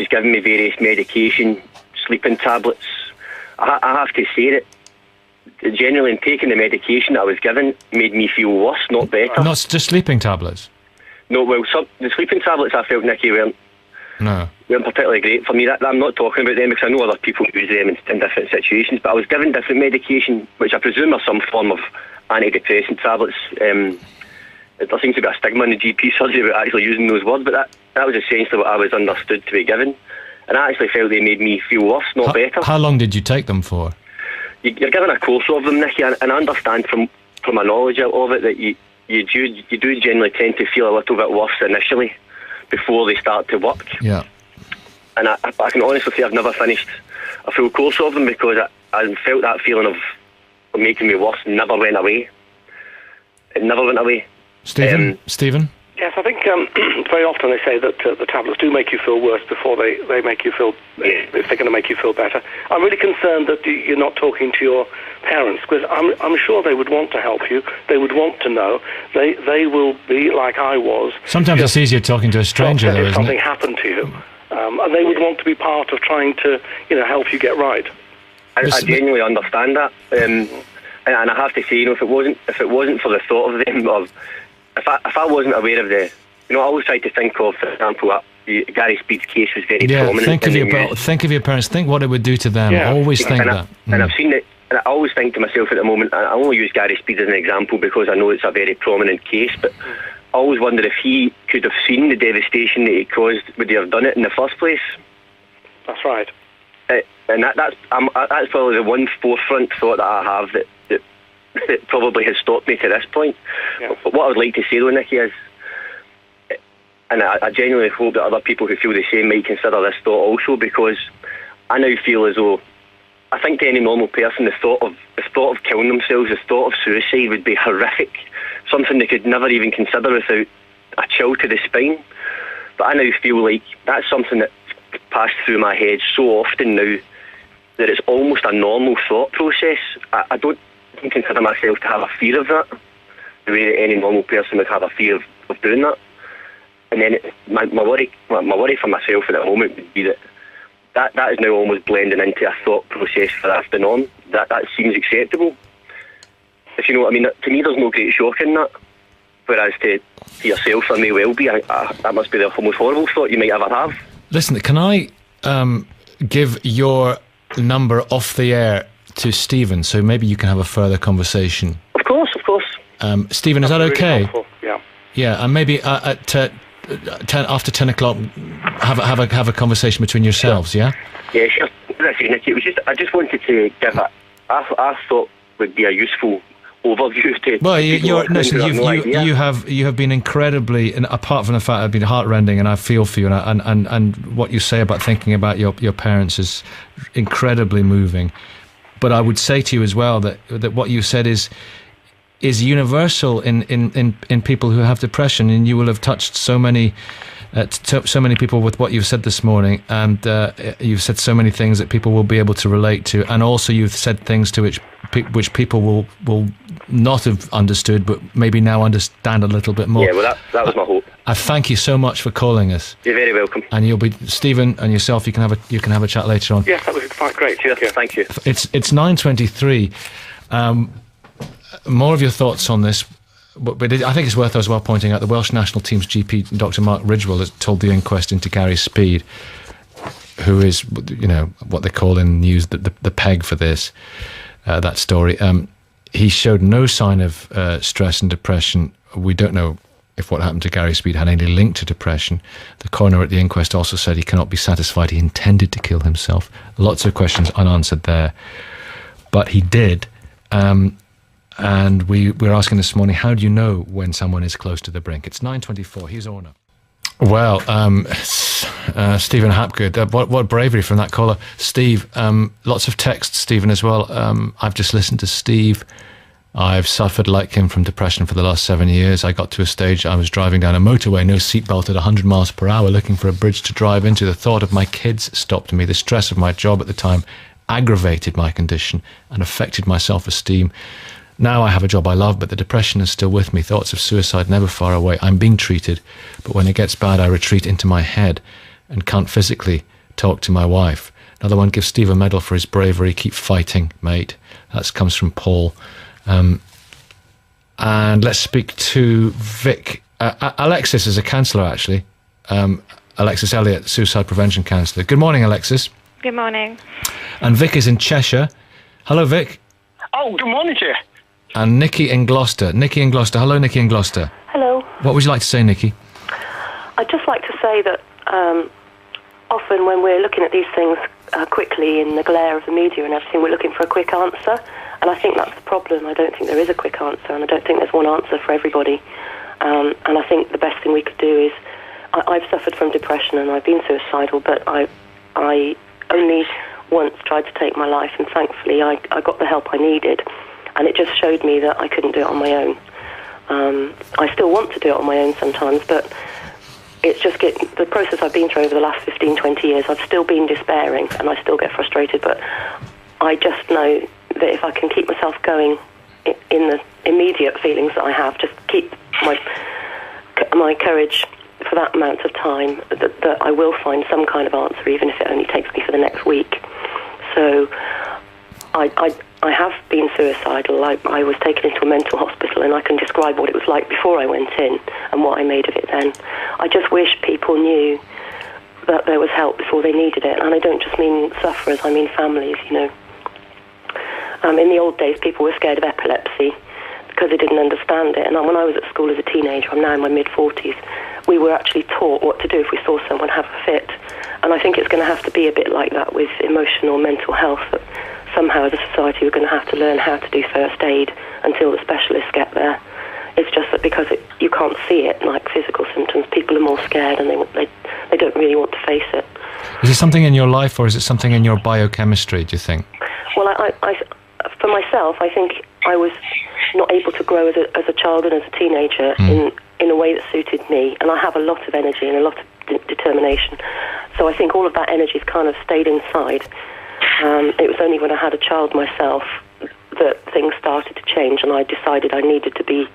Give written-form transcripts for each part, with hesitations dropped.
she's given me various medication, sleeping tablets. I have to say that generally in taking the medication that I was given made me feel worse, not better. Not just sleeping tablets? No, well, the sleeping tablets I felt, Nicky, weren't particularly great for me. I'm not talking about them because I know other people use them in different situations, but I was given different medication, which I presume are some form of antidepressant tablets. There seems to be a stigma in the GP surgery about actually using those words, but that was essentially what I was understood to be given. And I actually felt they made me feel worse, not better. How long did you take them for? You're given a course of them, Nicky, and I understand from my knowledge of it that you do generally tend to feel a little bit worse initially before they start to work. Yeah. And I can honestly say I've never finished a full course of them because I felt that feeling of making me worse never went away. It never went away. Stephen? Yes, I think very often they say that the tablets do make you feel worse before they make you feel, if they're going to make you feel better. I'm really concerned that you're not talking to your parents, because I'm sure they would want to help you. They would want to know. They will be like I was. Sometimes it's easier talking to a stranger, though, isn't it? If something happened to you. And they would want to be part of trying to, help you get right. I genuinely understand that. And I have to say, if it wasn't for the thought of them, if I wasn't aware of the, I always try to think of, for example, Gary Speed's case was very prominent. Think of your parents. Think what it would do to them. Yeah. Always think that. And I've seen it. And I always think to myself at the moment, I only use Gary Speed as an example because I know it's a very prominent case, but I always wonder if he could have seen the devastation that he caused, would he have done it in the first place? That's right. And that's probably the one forefront thought that I have that probably has stopped me to this point. Yeah. But what I would like to say though, Nicky, is, and I genuinely hope that other people who feel the same might consider this thought also, because I now feel as though, I think to any normal person, the thought of killing themselves, the thought of suicide would be horrific, something they could never even consider without a chill to the spine. But I now feel like that's something that passed through my head so often now that it's almost a normal thought process. I don't consider myself to have a fear of that, the way that any normal person would have a fear of doing that. And then my worry for myself at the moment would be that is now almost blending into a thought process for after on. That seems acceptable. If you know what I mean, to me there's no great shock in that. Whereas to yourself, there may well be. That must be the most horrible thought you might ever have. Listen, can I give your number off the air to Stephen, so maybe you can have a further conversation? Of course. Stephen, is that okay? Really yeah. Yeah, and maybe after 10 o'clock, have a conversation between yourselves. Sure. Yeah. Yeah, sure. Nicky, I just wanted to give I thought would be a useful overview to. Well, you have been incredibly, and apart from the fact I've been heartrending, and I feel for you, and what you say about thinking about your parents is incredibly moving. But I would say to you as well that what you said is universal in people who have depression, and you will have touched so many people with what you've said this morning, and you've said so many things that people will be able to relate to, and also you've said things to which people will not have understood, but maybe now understand a little bit more. Yeah, well, that was my hope. I thank you so much for calling us. You're very welcome. And you'll be Stephen and yourself. You can have a chat later on. Yes, that was quite great. Thank you. It's 9:23. More of your thoughts on this, but I think it's worth as well pointing out the Welsh national team's GP, Dr. Mark Ridgewell, has told the inquest into Gary Speed, who is, what they call in the news the peg for this, that story. He showed no sign of stress and depression. We don't know if what happened to Gary Speed had any link to depression. The coroner at the inquest also said he cannot be satisfied he intended to kill himself. Lots of questions unanswered there. But he did. And we're asking this morning, how do you know when someone is close to the brink? It's 9:24. Here's Orna. Well, Stephen Hapgood, what bravery from that caller. Steve, lots of texts, Stephen, as well. I've just listened to Steve. I've suffered like him from depression for the last 7 years. I got to a stage, I was driving down a motorway, no seatbelt at 100 miles per hour, looking for a bridge to drive into. The thought of my kids stopped me. The stress of my job at the time aggravated my condition and affected my self-esteem. Now I have a job I love, but the depression is still with me. Thoughts of suicide never far away. I'm being treated, but when it gets bad, I retreat into my head. and can't physically talk to my wife. Another one, give Steve a medal for his bravery. Keep fighting, mate. That comes from Paul. And let's speak to Vic. Alexis is a counsellor, actually. Alexis Elliott, suicide prevention counsellor. Good morning, Alexis. Good morning. And Vic is in Cheshire. Hello, Vic. Oh, good morning to you. And Nikki in Gloucester. Nikki in Gloucester. Hello, Nikki in Gloucester. Hello. What would you like to say, Nikki? I'd just like to say that often when we're looking at these things quickly in the glare of the media and everything, we're looking for a quick answer. And I think that's the problem. I don't think there is a quick answer, and I don't think there's one answer for everybody. And I think the best thing we could do is, I've suffered from depression and I've been suicidal, but I only once tried to take my life, and thankfully I got the help I needed, and it just showed me that I couldn't do it on my own. I still want to do it on my own sometimes, but it's just the process I've been through over the last 15, 20 years, I've still been despairing and I still get frustrated, but I just know that if I can keep myself going in the immediate feelings that I have, just keep my courage for that amount of time, that I will find some kind of answer, even if it only takes me for the next week. So I have been suicidal. I was taken into a mental hospital, and I can describe what it was like before I went in and what I made of it then. I just wish people knew that there was help before they needed it. And I don't just mean sufferers, I mean families, you know. In the old days, people were scared of epilepsy because they didn't understand it. And when I was at school as a teenager, I'm now in my mid-40s, we were actually taught what to do if we saw someone have a fit. And I think it's going to have to be a bit like that with emotional mental health, that somehow as a society we're going to have to learn how to do first aid until the specialists get there. It's just that because you can't see it like physical symptoms, people are more scared and they don't really want to face it. Is it something in your life, or is it something in your biochemistry, do you think? Well, I for myself, I think I was not able to grow as a child and as a teenager in a way that suited me, and I have a lot of energy and a lot of determination. So I think all of that energy's kind of stayed inside. It was only when I had a child myself that things started to change, and I decided I needed to be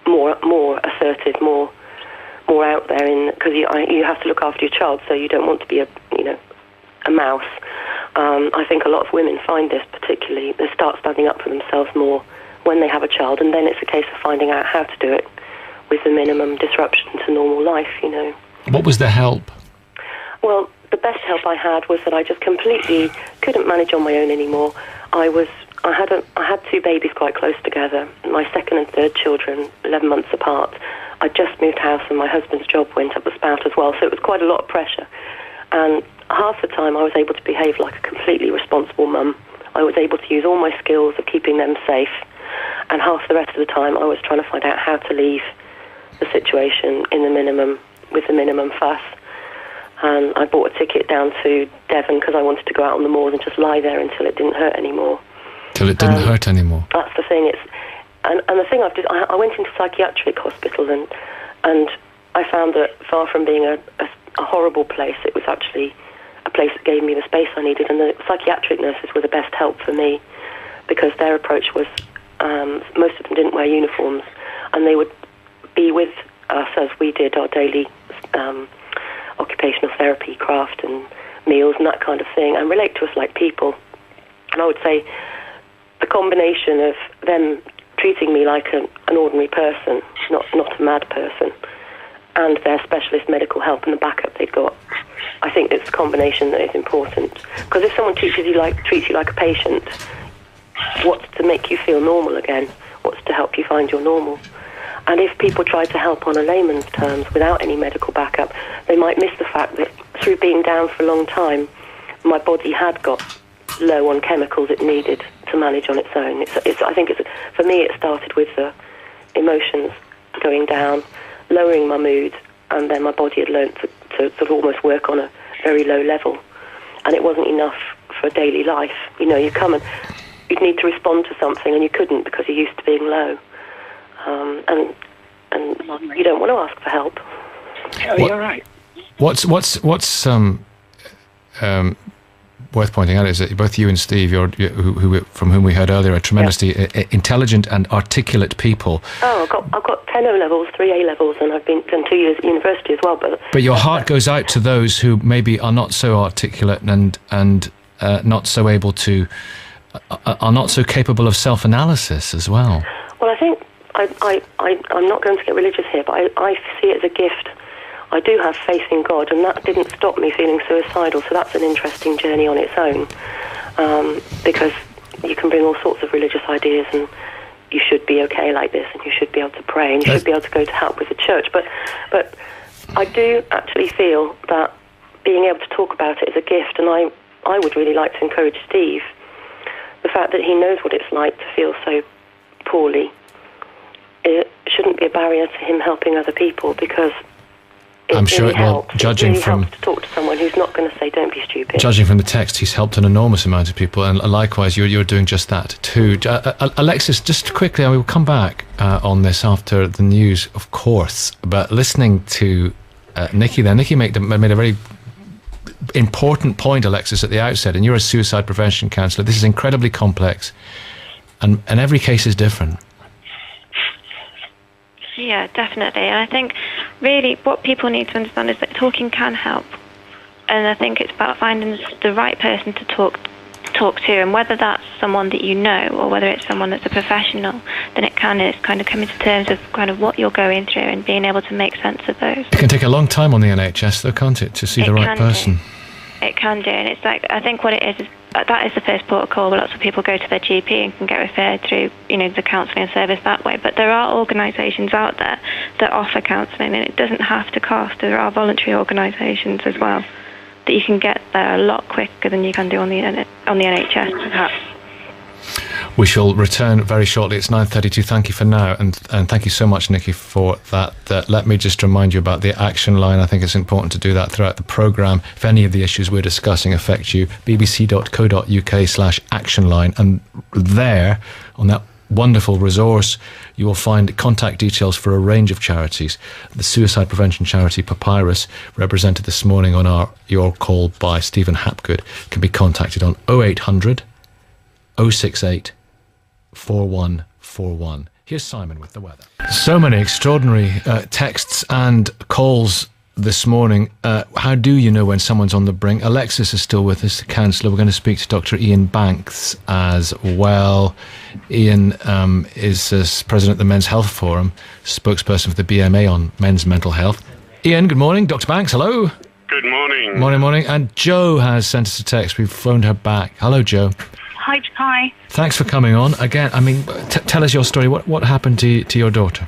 more assertive, more out there, because you have to look after your child, so you don't want to be a mouse. I think a lot of women find this particularly. They start standing up for themselves more when they have a child, and then it's a case of finding out how to do it with the minimum disruption to normal life, you know. What was the help? Well, the best help I had was that I just completely couldn't manage on my own anymore. I had two babies quite close together, my second and third children 11 months apart. I just moved house and my husband's job went up the spout as well, so it was quite a lot of pressure. And half the time I was able to behave like a completely responsible mum. I was able to use all my skills of keeping them safe, and half the rest of the time I was trying to find out how to leave the situation with the minimum fuss. And I bought a ticket down to Devon because I wanted to go out on the moors and just lie there until it didn't hurt anymore. Till it didn't hurt anymore. That's the thing. And the thing I went into psychiatric hospital and I found that far from being a horrible place, it was actually a place that gave me the space I needed. And the psychiatric nurses were the best help for me, because their approach was most of them didn't wear uniforms, and they would be with us as we did our daily occupational therapy, craft and meals and that kind of thing, and relate to us like people. And I would say the combination of them treating me like an ordinary person, not a mad person, and their specialist medical help and the backup they'd got, I think it's a combination that is important. Because if someone treats you like a patient, what's to make you feel normal again? What's to help you find your normal? And if people try to help on a layman's terms without any medical backup, they might miss the fact that through being down for a long time, my body had got low on chemicals it needed to manage on its own. For me, it started with the emotions going down, lowering my mood, and then my body had learnt to sort of almost work on a very low level. And it wasn't enough for daily life. You know, you'd need to respond to something, and you couldn't because you're used to being low. And you don't want to ask for help. Oh, you're right. What's worth pointing out is that both you and Steve, from whom we heard earlier, are tremendously intelligent and articulate people. Oh, I've got 10 O-levels, 3 A-levels, and I've done 2 years at university as well. But your heart goes out to those who maybe are not so articulate and not so able to, are not so capable of self-analysis as well. Well, I think I'm not going to get religious here, but I see it as a gift. I do have faith in God, and that didn't stop me feeling suicidal, so that's an interesting journey on its own, because you can bring all sorts of religious ideas, and you should be okay like this, and you should be able to pray, and you should be able to go to help with the church. But I do actually feel that being able to talk about it is a gift, and I would really like to encourage Steve. The fact that he knows what it's like to feel so poorly, it shouldn't be a barrier to him helping other people, because I'm sure it will. Judging from helps to talk to someone who's not going to say, "Don't be stupid." Judging from the text, he's helped an enormous amount of people, and likewise, you're doing just that too. Alexis, just quickly, I will come back on this after the news, of course. But listening to Nikki, Nikki made a very important point, Alexis, at the outset. And you're a suicide prevention counsellor. This is incredibly complex, and every case is different. Yeah, definitely. And I think really what people need to understand is that talking can help. And I think it's about finding the right person to talk to, and whether that's someone that you know or whether it's someone that's a professional, then it's kind of coming to terms with kind of what you're going through and being able to make sense of those. It can take a long time on the NHS though, can't it, to see the right person? It can do, and it's like, I think what it is that is the first protocol where lots of people go to their GP and can get referred through, the counselling service that way. But there are organisations out there that offer counselling, and it doesn't have to cost. There are voluntary organisations as well that you can get there a lot quicker than you can do on the NHS, perhaps. We shall return very shortly. It's 9:32. Thank you for now, and thank you so much, Nikki, for that. Let me just remind you about the action line. I think it's important to do that throughout the programme. If any of the issues we're discussing affect you, bbc.co.uk/action line, and there, on that wonderful resource, you will find contact details for a range of charities. The suicide prevention charity Papyrus, represented this morning on your call by Stephen Hapgood, can be contacted on 0800 068 4141. Here's Simon with the weather. So many extraordinary texts and calls this morning. How do you know when someone's on the brink? Alexis is still with us, the counsellor. We're going to speak to Dr. Ian Banks as well. Ian is president of the Men's Health Forum, spokesperson for the BMA on men's mental health. Ian, good morning. Dr. Banks, hello. Good morning. Morning. And Jo has sent us a text. We've phoned her back. Hello, Jo. Hi. Thanks for coming on. Again, tell us your story. What happened to your daughter?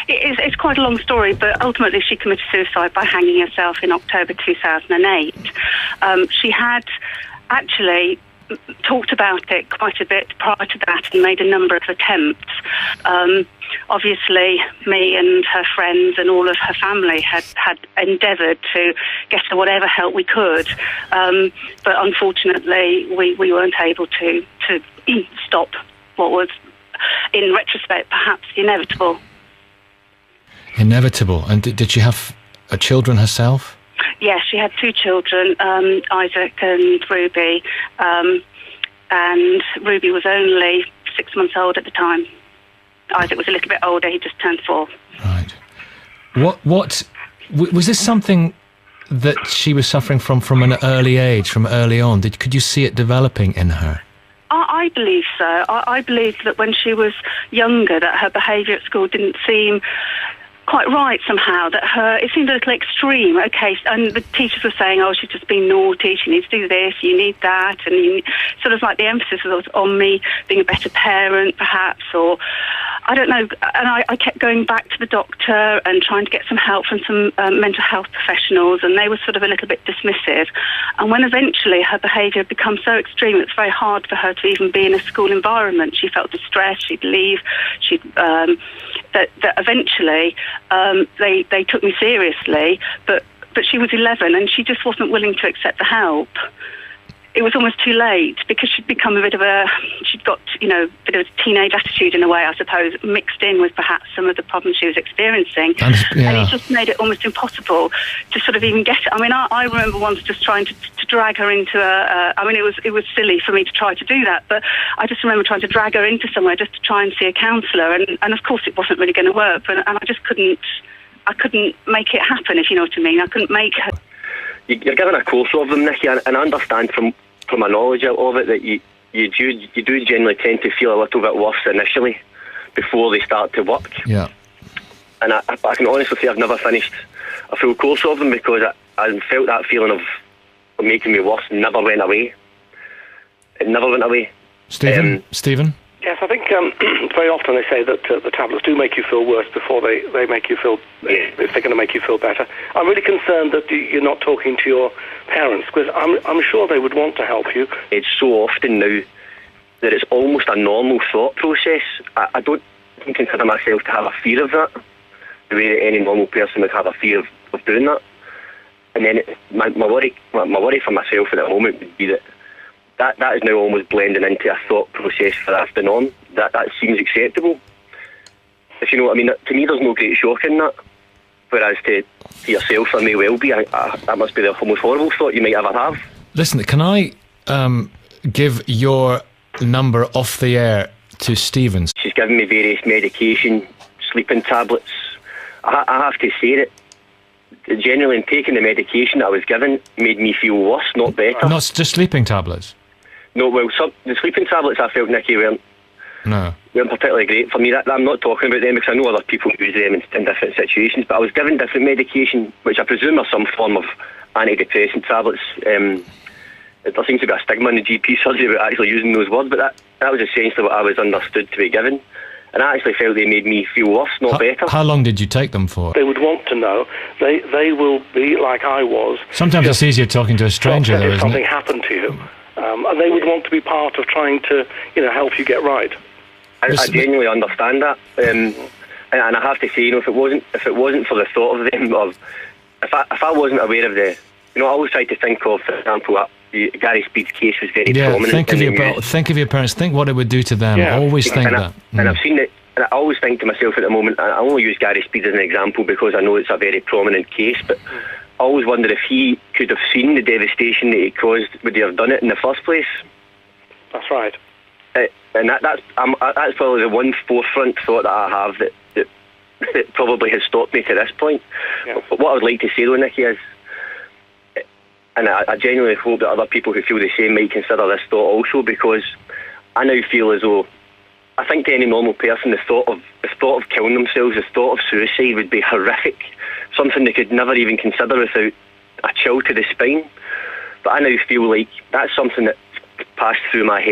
It's quite a long story, but ultimately she committed suicide by hanging herself in October 2008. She had actually talked about it quite a bit prior to that and made a number of attempts. Obviously, me and her friends and all of her family had endeavoured to get her whatever help we could, but unfortunately we weren't able to stop what was, in retrospect, perhaps inevitable. Inevitable. And did she have children herself? Yes, she had 2 children, Isaac and Ruby, and Ruby was only 6 months old at the time. Isaac was a little bit older, he just turned 4. Right. What was this something that she was suffering from an early age, from early on? Could you see it developing in her? I believe so. I believe that when she was younger, that her behaviour at school didn't seem quite right somehow, that it seemed a little extreme. Okay, and the teachers were saying, she's just been naughty, she needs to do this, you need that, and sort of like the emphasis was on me being a better parent, perhaps, or I don't know. And I kept going back to the doctor and trying to get some help from some mental health professionals, and they were sort of a little bit dismissive. And when eventually her behaviour had become so extreme, it's very hard for her to even be in a school environment. She felt distressed, she'd leave, that eventually they took me seriously, but she was 11 and she just wasn't willing to accept the help. it was almost too late, because she'd become she'd got, a bit of a teenage attitude in a way, I suppose, mixed in with perhaps some of the problems she was experiencing. And it just made it almost impossible to sort of even get it. I mean, I remember once just trying to drag her into it was silly for me to try to do that, but I just remember trying to drag her into somewhere just to try and see a counsellor, and of course it wasn't really going to work, and I just couldn't make it happen, if you know what I mean. I couldn't make her. You're given a course of them, Nicky, and I understand from my knowledge of it that you do generally tend to feel a little bit worse initially before they start to work. Yeah. And I can honestly say I've never finished a full course of them, because I felt that feeling of making me worse never went away. It never went away. Stephen? Yes, I think very often they say that the tablets do make you feel worse before they make you feel, if they're going to make you feel better. I'm really concerned that you're not talking to your parents, because I'm sure they would want to help you. It's so often now that it's almost a normal thought process. I don't consider myself to have a fear of that, the way that any normal person would have a fear of doing that. And then my worry for myself at the moment would be that is now almost blending into a thought process for after on. That seems acceptable. If you know what I mean. To me, there's no great shock in that. Whereas to yourself, there may well be. That must be the most horrible thought you might ever have. Listen, can I give your number off the air to Stevens? She's given me various medication, sleeping tablets. I have to say that generally in taking the medication that I was given made me feel worse, not better. Not just sleeping tablets? No, well, the sleeping tablets I felt, Nicky, weren't particularly great for me. I'm not talking about them because I know other people use them in different situations, but I was given different medication, which I presume are some form of antidepressant tablets. There seems to be a stigma in the GP surgery about actually using those words, but that was essentially what I was understood to be given. And I actually felt they made me feel worse, not better. How long did you take them for? They would want to know. They will be like I was. Sometimes it's easier talking to a stranger, though, isn't it? Something happened to you. And they would want to be part of trying to, help you get right. I genuinely understand that. And I have to say, if it wasn't for the thought of them, if I wasn't aware of I always try to think of, for example, Gary Speed's case was very prominent. Think of your parents. Think what it would do to them. Yeah. Always think that. And I've seen it. And I always think to myself at the moment, I only use Gary Speed as an example because I know it's a very prominent case, but I always wonder if he could have seen the devastation that he caused, would he have done it in the first place? That's right. And that's probably the one forefront thought that I have that probably has stopped me to this point. Yeah. But what I would like to say though, Nicky, is, and I genuinely hope that other people who feel the same might consider this thought also, because I now feel as though, I think to any normal person, the thought of killing themselves, the thought of suicide would be horrific, something they could never even consider without a chill to the spine. But I now feel like that's something that passed through my head.